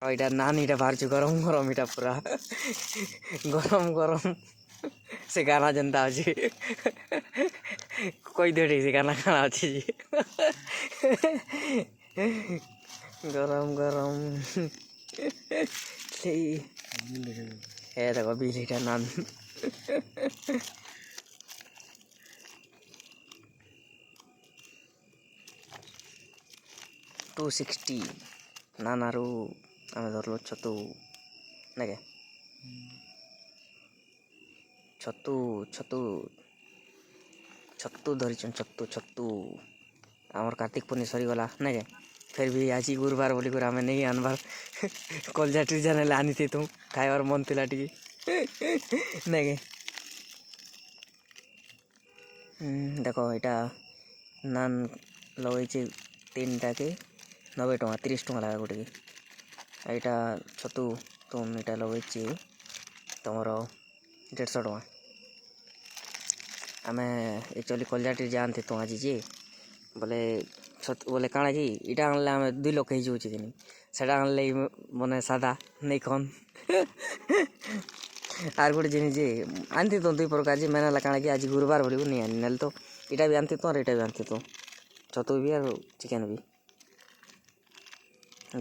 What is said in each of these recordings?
ଏଇଟା ନାନ୍ ଏଇଟା ବାହାରୁଛି ଗରମ ଗରମ ଏଇଟା ପୁରା ଗରମ ଗରମ ସେ ଗାନା ଯେନ୍ତା ଅଛି କହିଦିଅ ଟିକେ ସେ ଗାନା କାଣା ଅଛି ଗରମ ଗରମ ସେଇ ଏ ଦେଖ ବିଲ୍ ଏଇଟା ନାନ୍ 260 ନାନାରୁ ଆମେ ଧରିଲୁ ଛତୁ ନାକେ ଛତୁ ଛତୁ ଛତୁ ଧରିଛନ୍ ଛତୁ ଆମର କାର୍ତ୍ତିକ ପୂର୍ଣ୍ଣିମା ସରିଗଲା ନାକେ ଫେର୍ ବି ଆଜି ଗୁରୁବାର ବୋଲିକରି ଆମେ ନେଇ ଆନବାର୍ କଲଜା ଟିଜା ନେଲେ ଆନିଥି ତୁ ଖାଇବାର ମନ ଥିଲା ଟିକେ ନାକେ ଦେଖ ଏଇଟା ନାନ୍ ଲଗେଇଛି 3ଟାକେ 90 ଟଙ୍କା 30 ଟଙ୍କା ଲାଗା ଗୋଟେକି ଏଇଟା ଛତୁ ତୁମ ଏଇଟା ଲଗେଇଛି ତୁମର 150 ଟଙ୍କା ଆମେ ଏକ୍ଚୁଆଲି କଲଜାଟି ଯାଆନ୍ତି ତୁ ଆଜି ଯେ ବୋଲେ ଛତୁ ବୋଲେ କାଣା କି ଏଇଟା ଆଣିଲେ ଆମେ 2 ଲୋକ ହେଇଯାଉଛି କିନି ସେଟା ଆଣିଲେ ମାନେ ସାଧା ନେଇ ଖନ୍ ଆର୍ ଗୋଟେ ଜିନିଷ ଯେ ଆଣିଥି ତ 2 ପ୍ରକାର ଯେ ମେନ୍ ହେଲା କାଣା କି ଆଜି ଗୁରୁବାର ବୋଲିକୁ ନେଇ ଆନି ନେଲେ ତ ଏଇଟା ବି ଆଣିଥି ତ ଏଇଟା ବି ଆଣିଥି ତ ଛତୁ ବି ଆଉ ଚିକେନ୍ ବି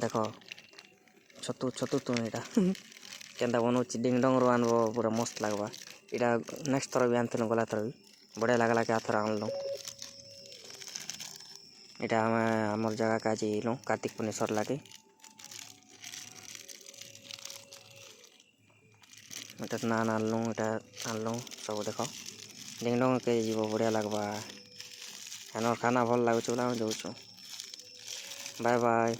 ଦେଖ ଛତୁ ତୁମ ଏଇଟା କେନ୍ତା ବନଉଛି ଡିଙ୍ଗ ଡଙ୍ଗରୁ ଆଣିବ ପୁରା ମସ୍ତ ଲାଗ୍ବା ଏଇଟା ନେକ୍ସଟ ଥର ବି ଆଣିଥିଲୁ ଗଲା ଥର ବି ବଢ଼ିଆ ଲାଗଲା କି ଆଥର ଆଣିଲୁ ଏଇଟା ଆମେ ଆମର ଜାଗାକୁ ଆଜି ଆଇଲୁ କାର୍ତ୍ତିକ ପୂର୍ଣ୍ଣିମା ସରିଲାକି ଏଇଟା ନାନ୍ ଆଣିଲୁ ଏଇଟା ଆଣିଲୁ ସବୁ ଦେଖ ଡିଙ୍ଗ ଡଙ୍ଗ କେ ଯିବ ବଢ଼ିଆ ଲାଗ୍ବା ହେନର ଖାନା ଭଲ ଲାଗୁଛି ବୋଲେ ଆମେ ଯାଉଛୁ ବାଏ ବାଏ।